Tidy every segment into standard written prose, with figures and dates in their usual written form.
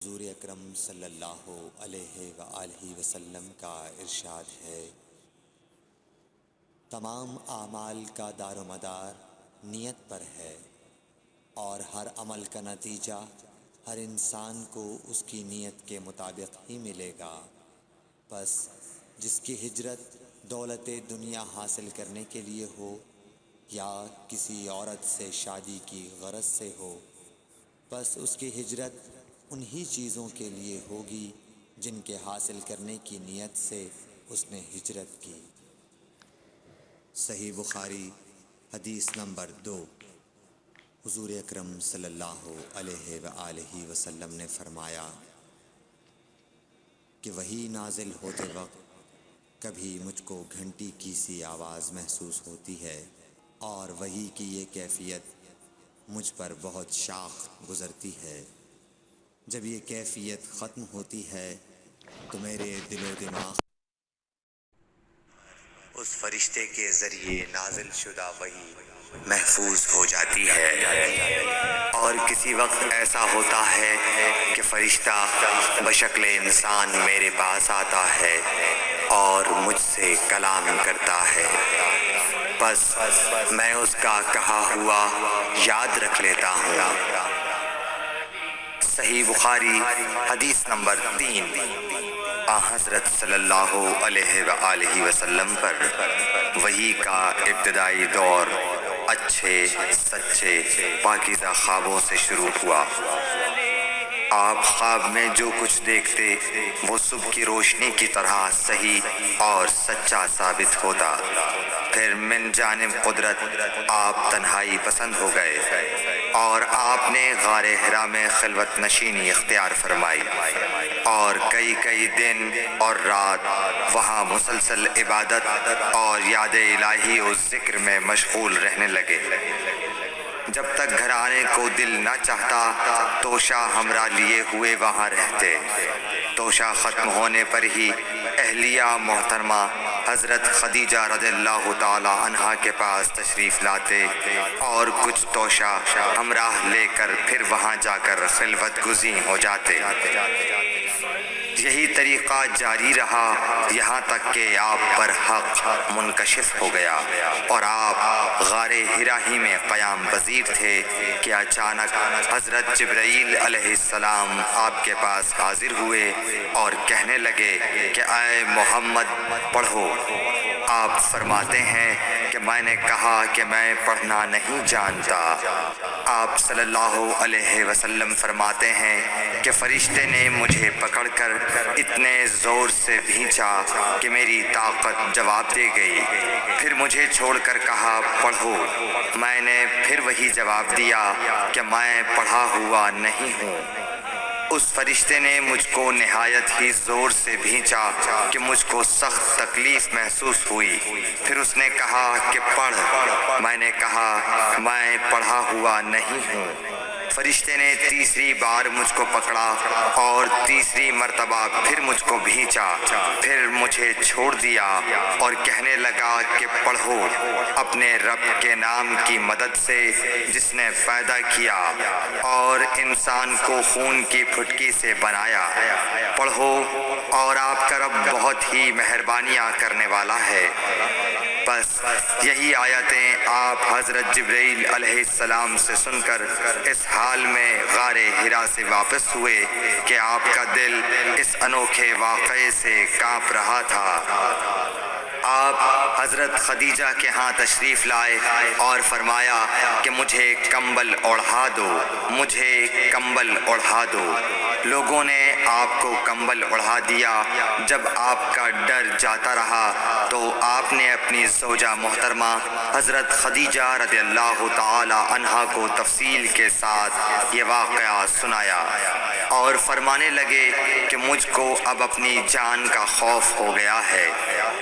حضور اکرم صلی اللہ علیہ وآلہ وسلم کا ارشاد ہے، تمام اعمال کا دار و مدار نیت پر ہے، اور ہر عمل کا نتیجہ ہر انسان کو اس کی نیت کے مطابق ہی ملے گا۔ پس جس کی ہجرت دولت دنیا حاصل کرنے کے لیے ہو یا کسی عورت سے شادی کی غرض سے ہو، پس اس کی ہجرت انہی چیزوں کے لیے ہوگی جن کے حاصل کرنے کی نیت سے اس نے ہجرت کی۔ صحیح بخاری حدیث نمبر 2۔ حضور اکرم صلی اللہ علیہ وآلہ وسلم نے فرمایا کہ وحی نازل ہوتے وقت کبھی مجھ کو گھنٹی کی سی آواز محسوس ہوتی ہے، اور وحی کی یہ کیفیت مجھ پر بہت شاخ گزرتی ہے۔ جب یہ کیفیت ختم ہوتی ہے تو میرے دل و دماغ اس فرشتے کے ذریعے نازل شدہ وحی محفوظ ہو جاتی ہے، اور کسی وقت ایسا ہوتا ہے کہ فرشتہ بشکل انسان میرے پاس آتا ہے اور مجھ سے کلام کرتا ہے، بس میں اس کا کہا ہوا یاد رکھ لیتا ہوں۔ صحیح بخاری حدیث نمبر 3۔ حضرت صلی اللہ علیہ وآلہ وسلم پر وحی کا ابتدائی دور اچھے سچے پاکیزہ خوابوں سے شروع ہوا۔ آپ خواب میں جو کچھ دیکھتے وہ صبح کی روشنی کی طرح صحیح اور سچا ثابت ہوتا۔ پھر من جانب قدرت آپ تنہائی پسند ہو گئے اور آپ نے غار حرا میں خلوت نشینی اختیار فرمائی، اور کئی دن اور رات وہاں مسلسل عبادت اور یاد الہی و ذکر میں مشغول رہنے لگے۔ جب تک گھر آنے کو دل نہ چاہتا توشہ ہمراہ لیے ہوئے وہاں رہتے۔ توشہ ختم ہونے پر ہی اہلیہ محترمہ حضرت خدیجہ رضی اللہ تعالی عنہا کے پاس تشریف لاتے اور کچھ توشہ ہمراہ لے کر پھر وہاں جا کر خلوت گزین ہو جاتے۔ یہی طریقہ جاری رہا یہاں تک کہ آپ پر حق منکشف ہو گیا اور آپ غار حرا ہی میں قیام پذیر تھے کہ اچانک حضرت جبرائیل علیہ السلام آپ کے پاس حاضر ہوئے اور کہنے لگے کہ اے محمد پڑھو۔ آپ فرماتے ہیں کہ میں نے کہا کہ میں پڑھنا نہیں جانتا۔ آپ صلی اللہ علیہ وسلم فرماتے ہیں کہ فرشتے نے مجھے پکڑ کر اتنے زور سے بھینچا کہ میری طاقت جواب دے گئی، پھر مجھے چھوڑ کر کہا پڑھو۔ میں نے پھر وہی جواب دیا کہ میں پڑھا ہوا نہیں ہوں۔ اس فرشتے نے مجھ کو نہایت ہی زور سے بھینچا کہ مجھ کو سخت تکلیف محسوس ہوئی، پھر اس نے کہا کہ پڑھ۔ میں نے کہا میں پڑھا ہوا نہیں ہوں۔ فرشتے نے تیسری بار مجھ کو پکڑا اور تیسری مرتبہ پھر مجھ کو بھینچا، پھر مجھے چھوڑ دیا اور کہنے لگا کہ پڑھو اپنے رب کے نام کی مدد سے جس نے پیدا کیا اور انسان کو خون کی پھٹکی سے بنایا۔ پڑھو اور آپ کا رب بہت ہی مہربانیاں کرنے والا ہے۔ بس یہی آیتیں آپ حضرت جبرائیل علیہ السلام سے سن کر اس حال میں غار حرا سے واپس ہوئے کہ آپ کا دل اس انوکھے واقعے سے کانپ رہا تھا۔ آپ حضرت خدیجہ کے ہاں تشریف لائے اور فرمایا کہ مجھے کمبل اوڑھا دو، مجھے کمبل اوڑھا دو۔ لوگوں نے آپ کو کمبل اوڑھا دیا۔ جب آپ کا ڈر جاتا رہا تو آپ نے اپنی زوجہ محترمہ حضرت خدیجہ رضی اللہ تعالی عنہا کو تفصیل کے ساتھ یہ واقعہ سنایا اور فرمانے لگے کہ مجھ کو اب اپنی جان کا خوف ہو گیا ہے۔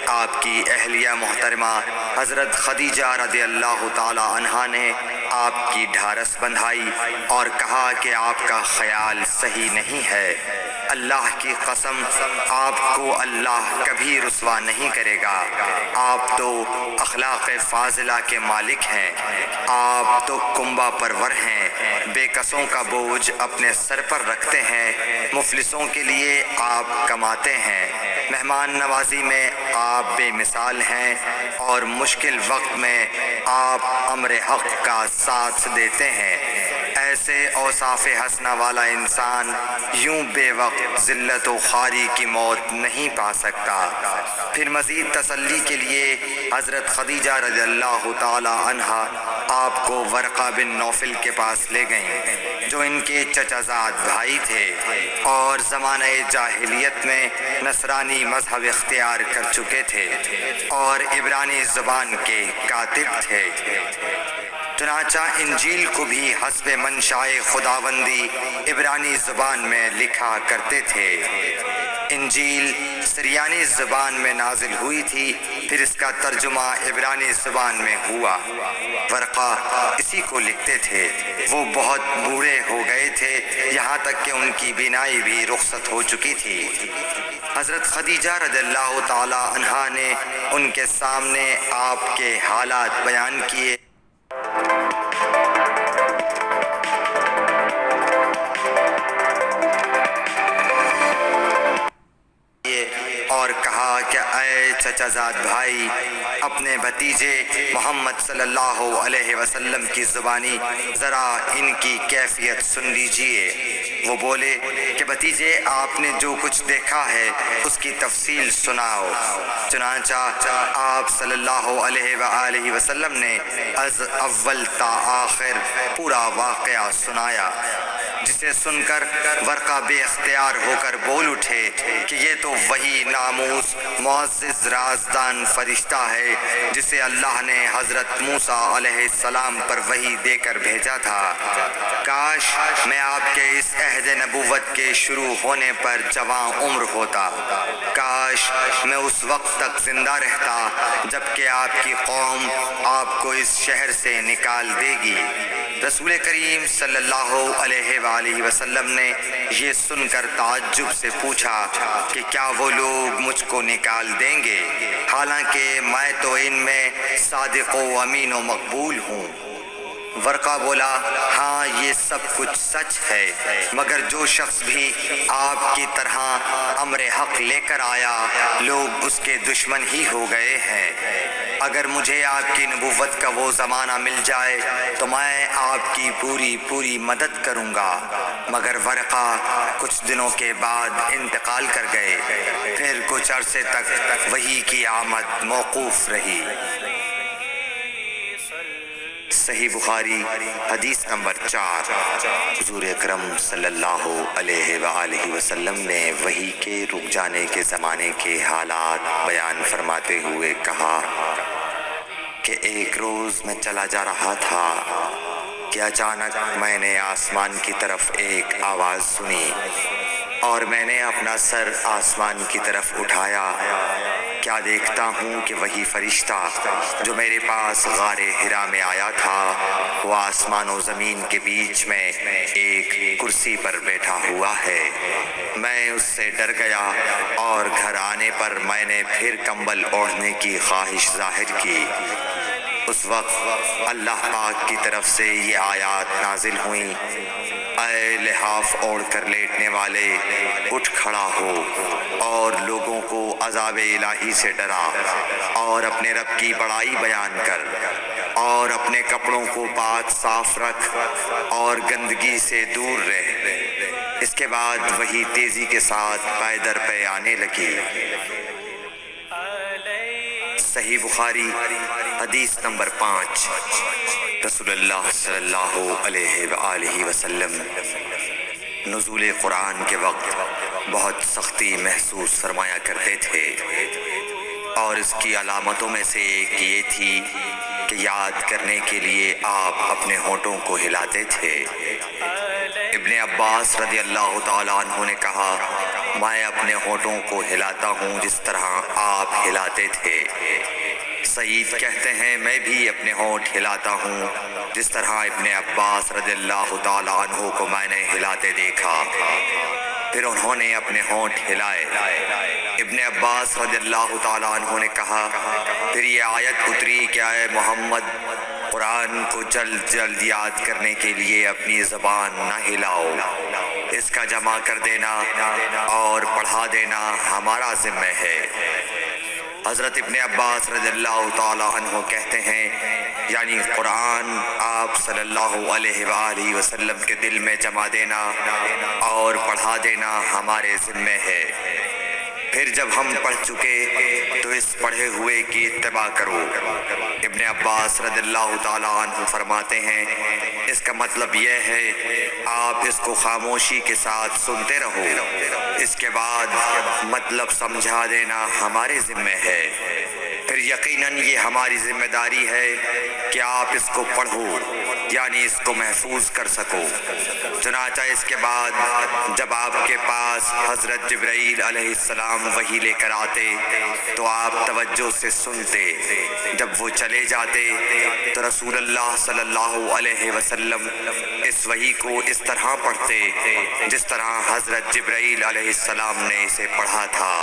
آپ کی اہلیہ محترمہ حضرت خدیجہ رضی اللہ تعالی عنہا نے آپ کی ڈھارس بندھائی اور کہا کہ آپ کا خیال صحیح نہیں ہے۔ اللہ کی قسم آپ کو اللہ کبھی رسوا نہیں کرے گا۔ آپ تو اخلاق فاضلہ کے مالک ہیں، آپ تو کنبہ پرور ہیں، بے کسوں کا بوجھ اپنے سر پر رکھتے ہیں، مفلسوں کے لیے آپ کماتے ہیں، مہمان نوازی میں آپ بے مثال ہیں، اور مشکل وقت میں آپ امر حق کا ساتھ دیتے ہیں۔ ایسے اوصاف حسنہ والا انسان یوں بے وقت ذلت و خواری کی موت نہیں پا سکتا۔ پھر مزید تسلی کے لیے حضرت خدیجہ رضی اللہ تعالی عنہا آپ کو ورقہ بن نوفل کے پاس لے گئیں، جو ان کے چچا زاد بھائی تھے اور زمانہ جاہلیت میں نصرانی مذہب اختیار کر چکے تھے اور عبرانی زبان کے کاتب تھے۔ چنانچہ انجیل کو بھی حسب منشائے خداوندی عبرانی زبان میں لکھا کرتے تھے۔ انجیل سریانی زبان میں نازل ہوئی تھی، پھر اس کا ترجمہ عبرانی زبان میں ہوا۔ ورقہ اسی کو لکھتے تھے۔ وہ بہت بوڑھے ہو گئے تھے، یہاں تک کہ ان کی بینائی بھی رخصت ہو چکی تھی۔ حضرت خدیجہ رضی اللہ تعالی عنہا نے ان کے سامنے آپ کے حالات بیان کیے۔ اور کہا کہ اے چچا زاد بھائی، اپنے بھتیجے محمد صلی اللہ علیہ وسلم کی زبانی ذرا ان کی کیفیت سن لیجئے۔ وہ بولے کہ بھتیجے، آپ نے جو کچھ دیکھا ہے اس کی تفصیل سناؤ۔ چنانچہ آپ صلی اللہ علیہ وآلہ وسلم نے از اول تا آخر پورا واقعہ سنایا، جسے سن کر ورقہ بے اختیار ہو کر بول اٹھے کہ یہ تو وہی ناموس معزز رازدان فرشتہ ہے جسے اللہ نے حضرت موسیٰ علیہ السلام پر وحی دے کر بھیجا تھا۔ کاش میں آپ کے اس عہد نبوت کے شروع ہونے پر جوان عمر ہوتا، کاش میں اس وقت تک زندہ رہتا جبکہ آپ کی قوم آپ کو اس شہر سے نکال دے گی۔ رسول کریم صلی اللہ علیہ وآلہ وسلم نے یہ سن کر تعجب سے پوچھا کہ کیا وہ لوگ مجھ کو نکال دیں گے، حالانکہ میں تو ان میں صادق و امین و مقبول ہوں۔ ورقہ بولا، ہاں یہ سب کچھ سچ ہے، مگر جو شخص بھی آپ کی طرح امر حق لے کر آیا لوگ اس کے دشمن ہی ہو گئے ہیں۔ اگر مجھے آپ کی نبوت کا وہ زمانہ مل جائے تو میں آپ کی پوری مدد کروں گا۔ مگر ورقہ کچھ دنوں کے بعد انتقال کر گئے، پھر کچھ عرصے تک وحی کی آمد موقوف رہی۔ صحیح بخاری حدیث نمبر 4۔ حضور اکرم صلی اللہ علیہ وآلہ وسلم نے وحی کے رک جانے کے زمانے کے حالات بیان فرماتے ہوئے کہا کہ ایک روز میں چلا جا رہا تھا کہ اچانک میں نے آسمان کی طرف ایک آواز سنی اور میں نے اپنا سر آسمان کی طرف اٹھایا۔ کیا دیکھتا ہوں کہ وہی فرشتہ جو میرے پاس غار حرا میں آیا تھا وہ آسمان و زمین کے بیچ میں ایک کرسی پر بیٹھا ہوا ہے۔ میں اس سے ڈر گیا اور گھر آنے پر میں نے پھر کمبل اوڑھنے کی خواہش ظاہر کی۔ اس وقت اللہ پاک کی طرف سے یہ آیات نازل ہوئیں، اے لحاف اوڑھ کر لیٹنے والے، اٹھ کھڑا ہو اور لوگوں کو عذاب الہی سے ڈرا، اور اپنے رب کی بڑائی بیان کر، اور اپنے کپڑوں کو پاک صاف رکھ اور گندگی سے دور رہ۔ اس کے بعد وہی تیزی کے ساتھ پے در پے آنے لگی۔ صحیح بخاری حدیث نمبر 5۔ رسول اللہ صلی اللہ علیہ وآلہ وسلم نزول قرآن کے وقت بہت سختی محسوس فرمایا کرتے تھے، اور اس کی علامتوں میں سے ایک یہ تھی کہ یاد کرنے کے لیے آپ اپنے ہونٹوں کو ہلاتے تھے۔ ابن عباس رضی اللہ تعالیٰ عنہ نے کہا، میں اپنے ہونٹوں کو ہلاتا ہوں جس طرح آپ ہلاتے تھے۔ سعید کہتے ہیں، میں بھی اپنے ہونٹ ہلاتا ہوں جس طرح ابن عباس رضی اللہ تعالیٰ عنہ کو میں نے ہلاتے دیکھا۔ پھر انہوں نے اپنے ہونٹ ہلائے۔ ابن عباس رضی اللہ تعالیٰ عنہ نے کہا، پھر یہ آیت اتری کہ اے محمد، قرآن کو جلد جلد یاد کرنے کے لیے اپنی زبان نہ ہلاؤ، اس کا جمع کر دینا اور پڑھا دینا ہمارا ذمہ ہے۔ حضرت ابن عباس رضی اللہ تعالیٰ عنہ کہتے ہیں، یعنی قرآن آپ صلی اللہ علیہ وآلہ وسلم کے دل میں جمع دینا اور پڑھا دینا ہمارے ذمہ ہے۔ پھر جب ہم پڑھ چکے تو اس پڑھے ہوئے کی اتباع کرو۔ ابن عباس رضی اللہ تعالیٰ عنہ فرماتے ہیں، اس کا مطلب یہ ہے آپ اس کو خاموشی کے ساتھ سنتے رہو، اس کے بعد مطلب سمجھا دینا ہمارے ذمہ ہے۔ پھر یقیناً یہ ہماری ذمہ داری ہے کہ آپ اس کو پڑھو، یعنی اس کو محفوظ کر سکو۔ چنانچہ اس کے بعد جب آپ کے پاس حضرت جبرائیل علیہ السلام وحی لے کر آتے تو آپ توجہ سے سنتے، جب وہ چلے جاتے تو رسول اللہ صلی اللہ علیہ وسلم اس وحی کو اس طرح پڑھتے جس طرح حضرت جبرائیل علیہ السلام نے اسے پڑھا تھا۔